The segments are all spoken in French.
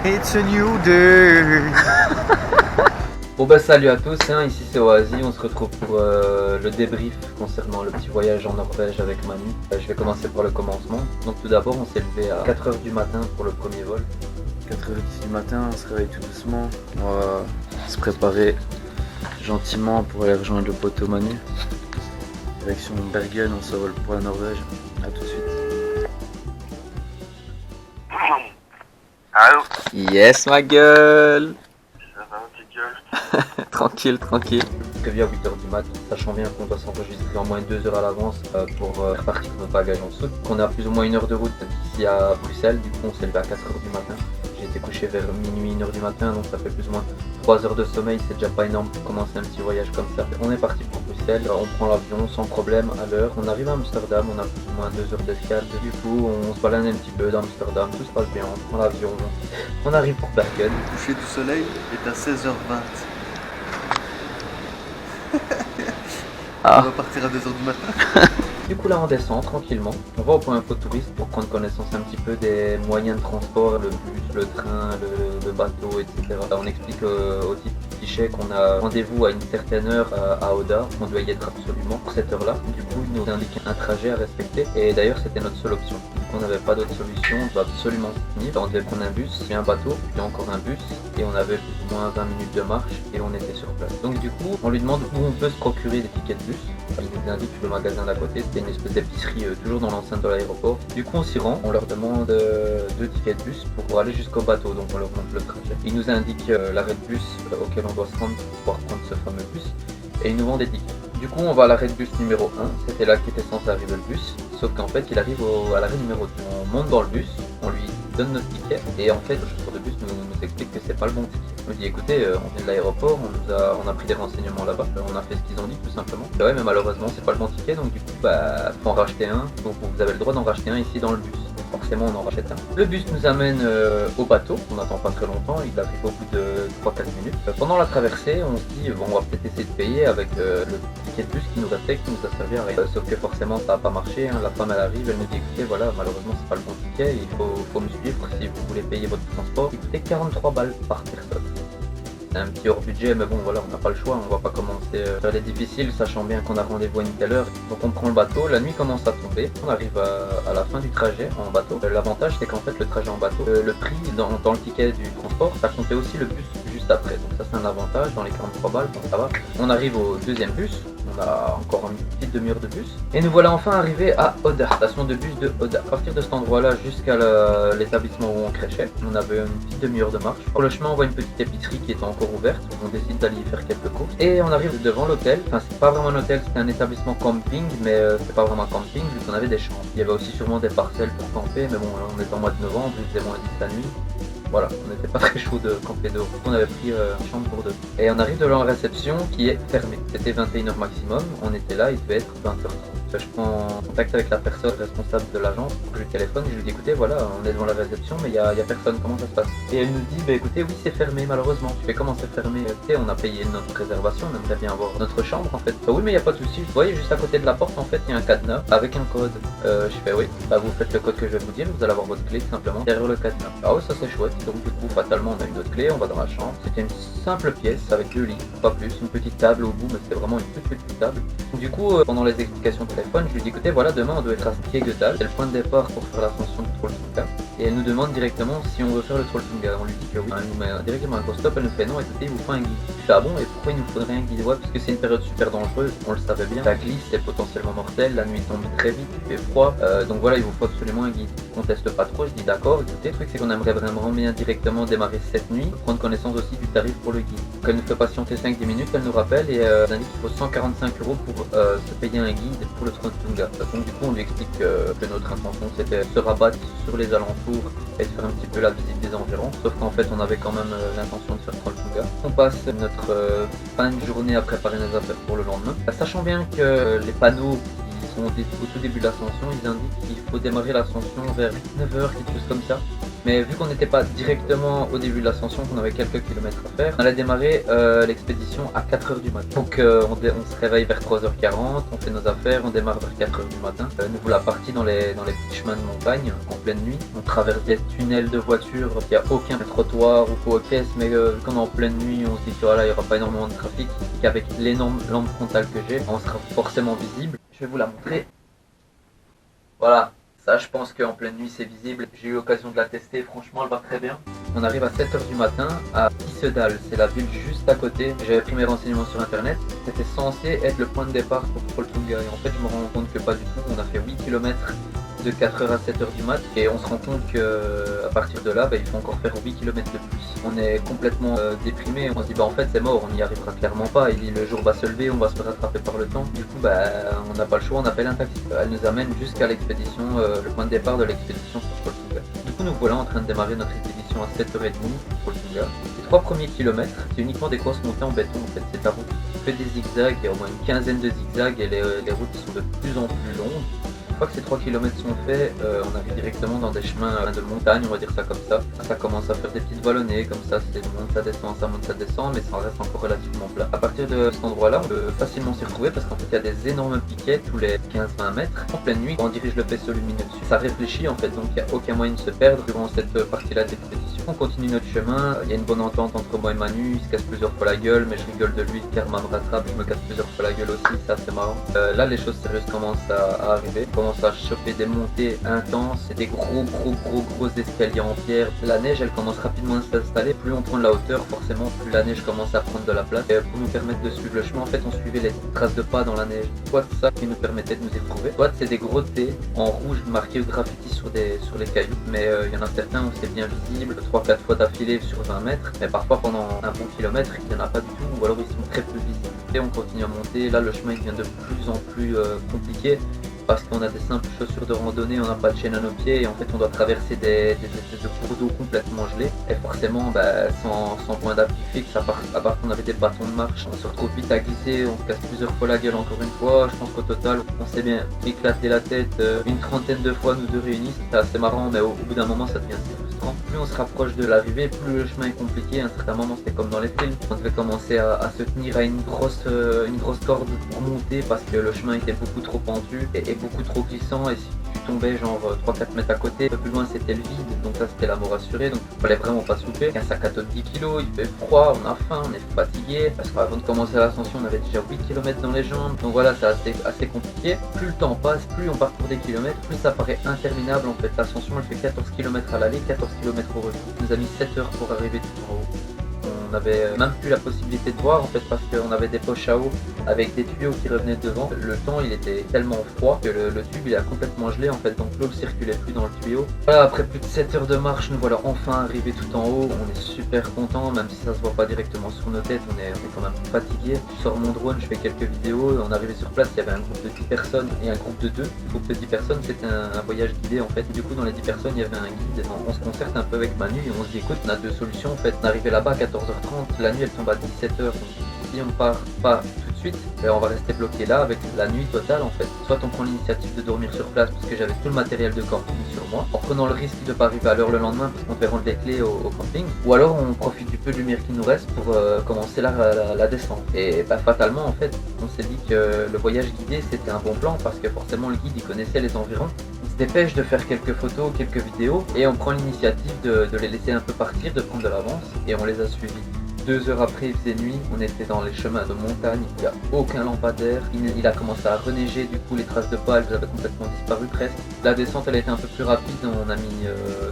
It's a new day. Bon bah salut à tous, ici c'est Oasi, on se retrouve pour le débrief concernant le petit voyage en Norvège avec Manu. Je vais commencer par le commencement. Donc tout d'abord on s'est levé à 4h du matin pour le premier vol. 4h10 du matin, on se réveille tout doucement. On va se préparer gentiment pour aller rejoindre le poteau Manu. Direction Bergen, on s'envole pour la Norvège. A tout de suite. Allô? Yes ma gueule. Ça va, petite gueule? Tranquille, tranquille. Prévu à 8h du mat, sachant bien qu'on doit s'enregistrer en moins de 2 heures à l'avance pour repartir nos bagages en soute. On a plus ou moins 1 heure de route d'ici à Bruxelles, du coup on s'est levé à 4h du matin. J'ai été couché vers minuit, 1h du matin, donc ça fait plus ou moins 3 heures de sommeil, c'est déjà pas énorme pour commencer un petit voyage comme ça. On est parti pour Bruxelles, on prend l'avion sans problème à l'heure. On arrive à Amsterdam, on a plus ou moins 2 heures d'escale. Du coup on se balade un petit peu dans Amsterdam, tout se passe bien, on prend l'avion, on arrive pour Bergen. Le coucher du soleil est à 16h20. Ah. On va partir à 2h du matin. Du coup là on descend tranquillement, on va au point info touriste pour prendre connaissance un petit peu des moyens de transport, le bus, le train, le bateau, etc. Là, on explique au type du guichet qu'on a rendez-vous à une certaine heure à Oda, qu'on doit y être absolument pour cette heure-là. Du coup il nous indique un trajet à respecter et d'ailleurs c'était notre seule option. Du coup on n'avait pas d'autre solution, on doit absolument se finir. On devait prendre un bus, puis un bateau, puis encore un bus et on avait plus ou moins 20 minutes de marche et on était sur place. Donc du coup on lui demande où on peut se procurer des tickets de bus. Il nous indique le magasin d'à côté, c'était une espèce d'épicerie toujours dans l'enceinte de l'aéroport. Du coup on s'y rend, on leur demande 2 tickets de bus pour aller jusqu'au bateau, donc on leur montre le trajet. Ils nous indiquent l'arrêt de bus auquel on doit se rendre pour pouvoir prendre ce fameux bus et ils nous vendent des tickets. Du coup on va à l'arrêt de bus numéro 1, c'était là qu'était censé arriver le bus, sauf qu'en fait il arrive à l'arrêt numéro 2. On monte dans le bus, on lui donne notre ticket et en fait le chauffeur de bus nous explique que c'est pas le bon ticket. On lui dit écoutez, on vient de l'aéroport, on a pris des renseignements là-bas, on a fait ce qu'ils ont dit tout simplement. Et ouais mais malheureusement c'est pas le bon ticket, donc du coup faut en racheter un, donc vous avez le droit d'en racheter un ici dans le bus. Forcément on en rachète un. Le bus nous amène au bateau, on n'attend pas très longtemps, il arrive au bout de 3-4 minutes. Pendant la traversée on se dit bon on va peut-être essayer de payer avec le ticket de bus qui nous restait, qui nous a servi à rien. Sauf que forcément ça n'a pas marché, la femme elle arrive, elle nous dit écoutez voilà malheureusement c'est pas le bon ticket, il faut me suivre si vous voulez payer votre transport. Il coûtait 43 balles par personne. C'est un petit hors budget mais bon voilà on n'a pas le choix, on va pas commencer à faire les difficiles sachant bien qu'on a rendez-vous à une telle heure. Donc on prend le bateau, la nuit commence à tomber, on arrive à la fin du trajet en bateau. L'avantage c'est qu'en fait le trajet en bateau, le prix dans le ticket du transport ça comptait aussi le bus juste après, donc ça c'est un avantage dans les 43 balles, donc ça va. On arrive au deuxième bus, on a encore une petite demi-heure de bus et nous voilà enfin arrivés à Oda, station de bus de Oda. À partir de cet endroit là jusqu'à l'établissement où on crêchait, on avait une petite demi-heure de marche. Pour le chemin on voit une petite épicerie qui était encore ouverte, on décide d'aller y faire quelques courses et on arrive devant l'hôtel. Enfin c'est pas vraiment un hôtel, c'est un établissement camping mais c'est pas vraiment un camping vu qu'on avait des chambres. Il y avait aussi sûrement des parcelles pour camper mais bon là on est en mois de novembre, il faisait moins 10 la nuit. Voilà, on n'était pas très chaud de camper dehors, on avait pris une chambre pour 2. Et on arrive devant la réception qui est fermée. C'était 21h maximum, on était là, il devait être 20h30. Je prends contact avec la personne responsable de l'agence, je lui téléphone et je lui dis écoutez voilà, on est devant la réception mais il y a personne, comment ça se passe? Et elle nous dit bah écoutez oui c'est fermé malheureusement. Je fais comment c'est fermé? Écoutez on a payé notre réservation, on aimerait bien avoir notre chambre en fait. Oui mais il n'y a pas de souci, vous voyez juste à côté de la porte en fait il y a un cadenas avec un code. Je fais oui, bah vous faites le code que je vais vous dire, vous allez avoir votre clé tout simplement derrière le cadenas. Ah ouais ça c'est chouette, donc du coup fatalement on a une autre clé, on va dans la chambre. C'était une simple pièce avec 2 lits, pas plus, une petite table au bout mais c'était vraiment une toute petite table. Donc, du coup pendant les explications téléphone, je lui dis écoutez voilà demain on doit être à Skjeggedal, c'est le point de départ pour faire l'ascension du Trolltunga. Et elle nous demande directement si on veut faire le Trolltunga. On lui dit que oui, elle nous met directement un gros stop, elle nous fait non écoutez il vous faut un guide. Je fais ah bon et pourquoi il nous faudrait un guide? Ouais parce que c'est une période super dangereuse, on le savait bien, la glisse est potentiellement mortelle, la nuit tombe très vite, il fait froid, donc voilà il vous faut absolument un guide. On teste pas trop, je dis d'accord, écoutez le truc c'est qu'on aimerait vraiment bien directement démarrer cette nuit, pour prendre connaissance aussi du tarif pour le guide. Donc elle nous fait patienter 5-10 minutes, elle nous rappelle et elle indique qu'il faut 145 € pour se payer un guide pour le Trolltunga. Donc du coup on lui explique que notre intention c'était de se rabattre sur les alentours et de faire un petit peu la visite des environs, sauf qu'en fait on avait quand même l'intention de faire Trolltunga. On passe notre fin de journée à préparer nos affaires pour le lendemain, sachant bien que les panneaux qui sont au tout début de l'ascension, ils indiquent qu'il faut démarrer l'ascension vers 9h, quelque chose comme ça. Mais vu qu'on n'était pas directement au début de l'ascension, qu'on avait quelques kilomètres à faire, on allait démarrer l'expédition à 4h du matin. Donc on se réveille vers 3h40, on fait nos affaires, on démarre vers 4h du matin. Nous voilà partis dans les petits chemins de montagne en pleine nuit. On traverse des tunnels de voitures, il n'y a aucun trottoir ou quoi caisse, mais vu qu'on est en pleine nuit, on se dit que voilà, il n'y aura pas énormément de trafic, qu'avec l'énorme lampe frontale que j'ai, on sera forcément visible. Je vais vous la montrer. Voilà. Ça, je pense qu'en pleine nuit, c'est visible. J'ai eu l'occasion de la tester. Franchement, elle va très bien. On arrive à 7h du matin à Tissedal. C'est la ville juste à côté. J'avais pris mes renseignements sur internet. C'était censé être le point de départ pour Trolltunga. Et en fait, je me rends compte que pas du tout. On a fait 8 km de 4h à 7h du mat. Et on se rend compte qu'à partir de là, il faut encore faire 8 km de plus. On est complètement déprimé. On se dit, en fait, c'est mort. On n'y arrivera clairement pas. Il dit, le jour va se lever. On va se rattraper par le temps. Du coup, on n'a pas le choix. On appelle un taxi. Elle nous amène jusqu'à l'expédition, le point de départ de l'expédition pour Trolltunga. Du coup, nous voilà en train de démarrer notre expédition à 7h30 pour Trolltunga. Les 3 premiers kilomètres, c'est uniquement des courses montées en béton. En fait, c'est la route. On fait des zigzags. Il y a au moins une quinzaine de zigzags et les routes sont de plus en plus longues. Une fois que ces 3 km sont faits, on arrive directement dans des chemins de montagne, on va dire ça comme ça. Ça commence à faire des petites vallonnées, comme ça, c'est monte, ça descend, mais ça reste encore relativement plat. À partir de cet endroit-là, on peut facilement s'y retrouver parce qu'en fait, il y a des énormes piquets tous les 15-20 mètres. En pleine nuit, quand on dirige le faisceau lumineux dessus, ça réfléchit en fait, donc il n'y a aucun moyen de se perdre durant cette partie-là de l'expédition. On continue notre chemin, il y a une bonne entente entre moi et Manu, il se casse plusieurs fois la gueule, mais je rigole de lui, Karma me rattrape, je me casse plusieurs fois la gueule aussi, ça c'est marrant. Là, les choses sérieuses commencent à arriver. À choper des montées intenses et des gros escaliers en pierre. La neige elle commence rapidement à s'installer, plus on prend de la hauteur forcément plus la neige commence à prendre de la place. Et pour nous permettre de suivre le chemin, en fait on suivait les traces de pas dans la neige. Soit ça qui nous permettait de nous y retrouver, soit c'est des gros T en rouge marqués graffiti sur les cailloux, mais il y en a certains où c'est bien visible 3-4 fois d'affilée sur 20 mètres, mais parfois pendant un bon kilomètre il n'y en a pas du tout, ou alors ils sont très peu visibles. Et on continue à monter, là le chemin il devient de plus en plus compliqué parce qu'on a des simples chaussures de randonnée, on n'a pas de chaîne à nos pieds et en fait on doit traverser des espèces de cours d'eau complètement gelés et forcément sans point d'appui fixe, à part qu'on avait des bâtons de marche, on se retrouve vite à glisser, on se casse plusieurs fois la gueule encore une fois. Je pense qu'au total on s'est bien éclaté la tête une trentaine de fois nous deux réunis. C'est assez marrant mais au bout d'un moment ça devient assez frustrant. Plus on se rapproche de l'arrivée, plus le chemin est compliqué. À un certain moment c'était comme dans les films, on devait commencer à se tenir à une grosse corde pour monter parce que le chemin était beaucoup trop pentu et beaucoup trop glissant, et si tu tombais genre 3-4 mètres à côté, un peu plus loin c'était le vide, donc là c'était la mort assurée, donc il fallait vraiment pas souffler. Un sac à dos de 10 kg, il fait froid, on a faim, on est fatigué, parce qu'avant de commencer l'ascension on avait déjà 8 km dans les jambes, donc voilà c'est assez compliqué. Plus le temps passe, plus on parcourt des kilomètres, plus ça paraît interminable en fait. L'ascension elle fait 14 km à l'aller, 14 km au retour. Il nous a mis 7 heures pour arriver tout en haut. On avait même plus la possibilité de voir en fait parce qu'on avait des poches à eau avec des tuyaux qui revenaient devant. Le temps il était tellement froid que le tube il a complètement gelé en fait, donc l'eau ne circulait plus dans le tuyau. Voilà, après plus de 7 heures de marche, nous voilà enfin arrivés tout en haut. On est super content, même si ça se voit pas directement sur nos têtes, on est quand même fatigué. Je sors mon drone, je fais quelques vidéos. On est arrivé sur place, il y avait un groupe de 10 personnes et un groupe de 2. Le groupe de 10 personnes c'était un voyage guidé en fait. Du coup dans les 10 personnes il y avait un guide. On se concerte un peu avec Manu et on se dit écoute, on a deux solutions en fait. On est arrivé là-bas à 14h30, la nuit elle tombe à 17h, donc si on part pas tout de suite, on va rester bloqué là avec la nuit totale en fait. Soit on prend l'initiative de dormir sur place parce que j'avais tout le matériel de camping sur moi, en prenant le risque de pas arriver à l'heure le lendemain parce qu'on devait rendre les clés au camping, ou alors on profite du peu de lumière qui nous reste pour commencer la descente. Et fatalement en fait on s'est dit que le voyage guidé c'était un bon plan parce que forcément le guide il connaissait les environs. On se dépêche de faire quelques photos, quelques vidéos et on prend l'initiative de les laisser un peu partir, de prendre de l'avance, et on les a suivis. 2 heures après, il faisait nuit, on était dans les chemins de montagne, il n'y a aucun lampadaire, il a commencé à reneiger, du coup les traces de pas elles avaient complètement disparu presque. La descente elle a été un peu plus rapide, on a mis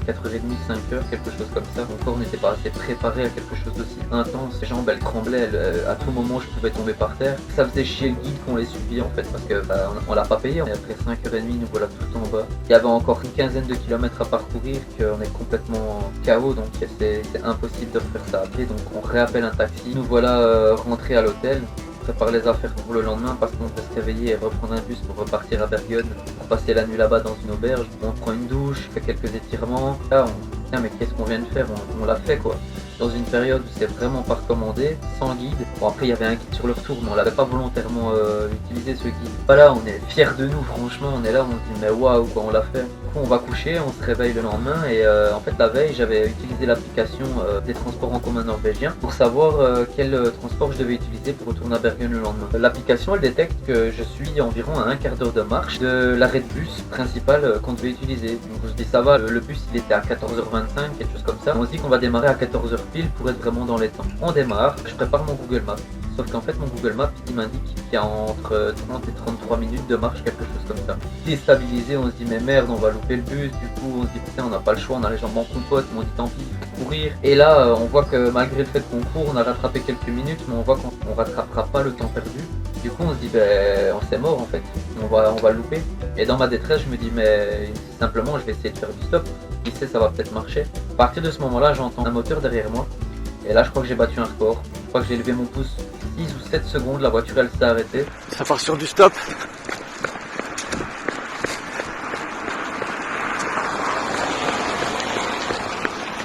4h30, 5h, quelque chose comme ça. Mon corps n'était pas assez préparé à quelque chose d'aussi intense, les jambes elles tremblaient, à tout moment je pouvais tomber par terre. Ça faisait chier le guide qu'on les suivit en fait, parce que on l'a pas payé, et après 5h30 nous voilà tout en bas. Il y avait encore une quinzaine de kilomètres à parcourir, qu'on est complètement KO, donc c'est impossible de refaire ça après, donc on appelle un taxi. Nous voilà rentrés à l'hôtel, on prépare les affaires pour le lendemain parce qu'on devait se réveiller et reprendre un bus pour repartir à Bergen, pour passer la nuit là-bas dans une auberge. On prend une douche, fait quelques étirements. Là on se dit tiens mais qu'est-ce qu'on vient de faire, on l'a fait quoi. Dans une période où c'est vraiment pas recommandé, sans guide. Bon après il y avait un guide sur le retour mais on l'avait pas volontairement utilisé ce guide. Voilà, on est fiers de nous franchement, on est là, on se dit mais waouh quoi, on l'a fait. coup on va coucher, on se réveille le lendemain et en fait la veille j'avais utilisé l'application des transports en commun norvégiens pour savoir quel transport je devais utiliser pour retourner à Bergen le lendemain. L'application elle détecte que je suis environ à un quart d'heure de marche de l'arrêt de bus principal qu'on devait utiliser. Donc je dis ça va, le bus il était à 14h25, quelque chose comme ça. On se dit qu'on va démarrer à 14h pile pour être vraiment dans les temps. On démarre, je prépare mon Google Maps. Sauf qu'en fait mon Google Maps il m'indique qu'il y a entre 30 et 33 minutes de marche, quelque chose comme ça. Déstabilisé, on se dit mais merde on va louper le bus, du coup on se dit putain on n'a pas le choix, on a les jambes en compote, mais on dit tant pis, faut courir. Et là on voit que malgré le fait qu'on court, on a rattrapé quelques minutes, mais on voit qu'on rattrapera pas le temps perdu. Du coup on se dit ben on s'est mort en fait, on va le louper. Et dans ma détresse je me dis mais simplement je vais essayer de faire du stop, qui sait ça va peut-être marcher. À partir de ce moment là j'entends un moteur derrière moi, et là je crois que j'ai battu un record. Je crois que j'ai levé mon pouce 6 ou 7 secondes, la voiture elle s'est arrêtée. Ça part sur du stop.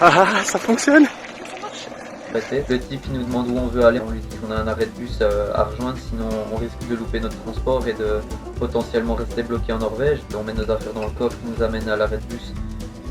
Ah, ça fonctionne. Le type il nous demande où on veut aller, on lui dit qu'on a un arrêt de bus à rejoindre, sinon on risque de louper notre transport et de potentiellement rester bloqué en Norvège. On met nos affaires dans le coffre, il nous amène à l'arrêt de bus.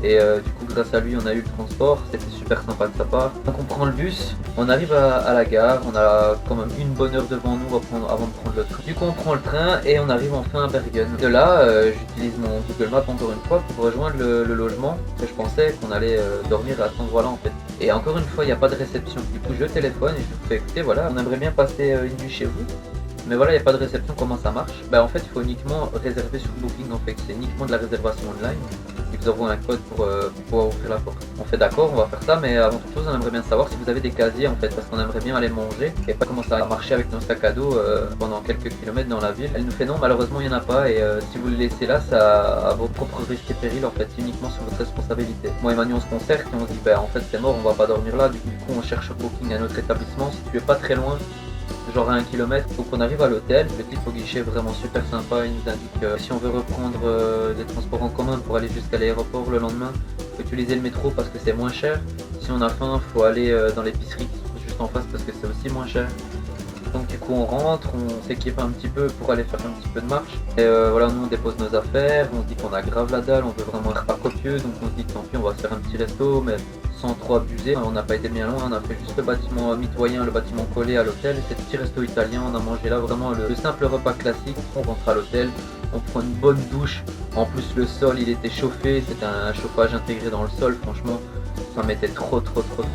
Et du coup grâce à lui on a eu le transport, c'était super sympa de sa part. Donc on prend le bus, on arrive à la gare, on a quand même une bonne heure devant nous avant de prendre le train. Du coup on prend le train et on arrive enfin à Bergen. De là j'utilise mon Google Maps encore une fois pour rejoindre le logement que je pensais qu'on allait dormir à cet endroit là en fait. Et encore une fois il n'y a pas de réception. Du coup je téléphone et je lui fais écoutez voilà on aimerait bien passer une nuit chez vous. Mais voilà, il n'y a pas de réception, comment ça marche? Bah en fait, il faut uniquement réserver sur Booking, en fait, c'est uniquement de la réservation online. Ils vous envoient un code pour pouvoir ouvrir la porte. On fait d'accord, on va faire ça, mais avant toute chose, on aimerait bien savoir si vous avez des casiers en fait, parce qu'on aimerait bien aller manger et pas commencer à marcher avec nos sacs à dos pendant quelques kilomètres dans la ville. Elle nous fait non, malheureusement, il n'y en a pas, et si vous le laissez là, ça à vos propres risques et périls, en fait, c'est uniquement sur votre responsabilité. Moi et Manu, on se concerte et on se dit, bah en fait, c'est mort, on va pas dormir là, du coup, on cherche sur Booking un autre établissement, si tu es pas très loin. Genre à 1 km, donc on arrive à l'hôtel, le type au guichet vraiment super sympa, il nous indique si on veut reprendre des transports en commun pour aller jusqu'à l'aéroport le lendemain, il faut utiliser le métro parce que c'est moins cher. Si on a faim, il faut aller dans l'épicerie qui se trouve juste en face parce que c'est aussi moins cher. Donc du coup on rentre, on s'équipe un petit peu pour aller faire un petit peu de marche. Et voilà, nous on dépose nos affaires, on se dit qu'on a grave la dalle, on veut vraiment un repas copieux, donc on se dit tant pis on va se faire un petit resto, mais sans trop abuser. On n'a pas été bien loin, on a fait juste le bâtiment mitoyen, le bâtiment collé à l'hôtel. C'était petit resto italien, on a mangé là vraiment le simple repas classique. On rentre à l'hôtel, on prend une bonne douche. En plus le sol il était chauffé, c'était un chauffage intégré dans le sol, franchement ça m'était trop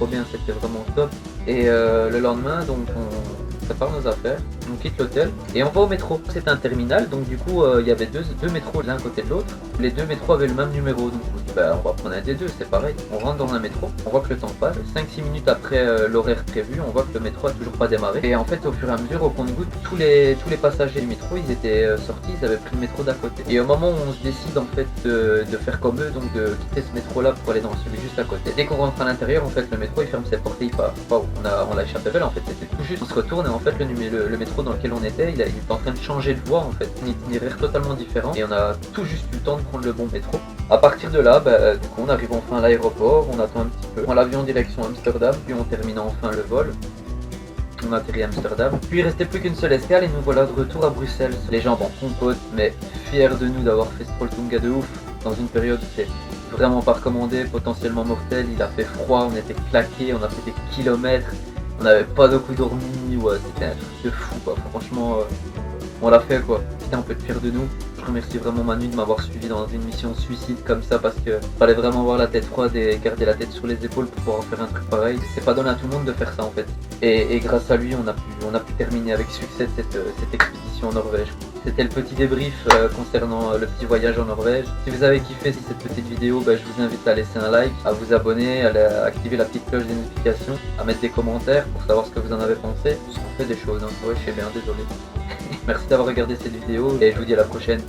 bien, c'était vraiment top. Et le lendemain donc on prépare nos affaires, on quitte l'hôtel et on va au métro. C'était un terminal, donc du coup il y avait deux métros l'un côté de l'autre. Les deux métros avaient le même numéro, donc on dit bah on va prendre un des deux, c'est pareil. On rentre dans un métro, on voit que le temps passe, 5-6 minutes après l'horaire prévu, on voit que le métro a toujours pas démarré. Et en fait au fur et à mesure, au compte-gouttes, tous les passagers du métro, ils étaient sortis, ils avaient pris le métro d'à côté. Et au moment où on se décide en fait de faire comme eux, donc de quitter ce métro là pour aller dans celui juste à côté. Dès qu'on rentre à l'intérieur, en fait le métro il ferme ses portes et il part. Waouh, on l'a échappé belle en fait, c'était tout juste. On se retourne et en fait le métro dans lequel on était, il était en train de changer de voie en fait, un itinéraire totalement différent et on a tout juste eu le temps de prendre le bon métro. À partir de là, du coup on arrive enfin à l'aéroport, on attend un petit peu, on prend l'avion en direction Amsterdam, puis on termine enfin le vol. On atterrit à Amsterdam. Puis il restait plus qu'une seule escale et nous voilà de retour à Bruxelles. Les jambes en compote, mais fiers de nous d'avoir fait ce Trolltunga de ouf dans une période où c'est vraiment pas recommandé, potentiellement mortel. Il a fait froid, on était claqués, on a fait des kilomètres, on n'avait pas beaucoup dormi, ouais, c'était un truc de fou quoi. Franchement, on l'a fait quoi. Putain, on peut être fiers de nous. Je remercie vraiment Manu de m'avoir suivi dans une mission suicide comme ça parce que fallait vraiment avoir la tête froide et garder la tête sur les épaules pour pouvoir faire un truc pareil. C'est pas donné à tout le monde de faire ça en fait. Et grâce à lui, on a pu terminer avec succès cette expédition en Norvège. C'était le petit débrief concernant le petit voyage en Norvège. Si vous avez kiffé cette petite vidéo, je vous invite à laisser un like, à vous abonner, à activer la petite cloche des notifications, à mettre des commentaires pour savoir ce que vous en avez pensé. On fait des choses, hein. Ouais, je sais bien, désolé. Merci d'avoir regardé cette vidéo et je vous dis à la prochaine.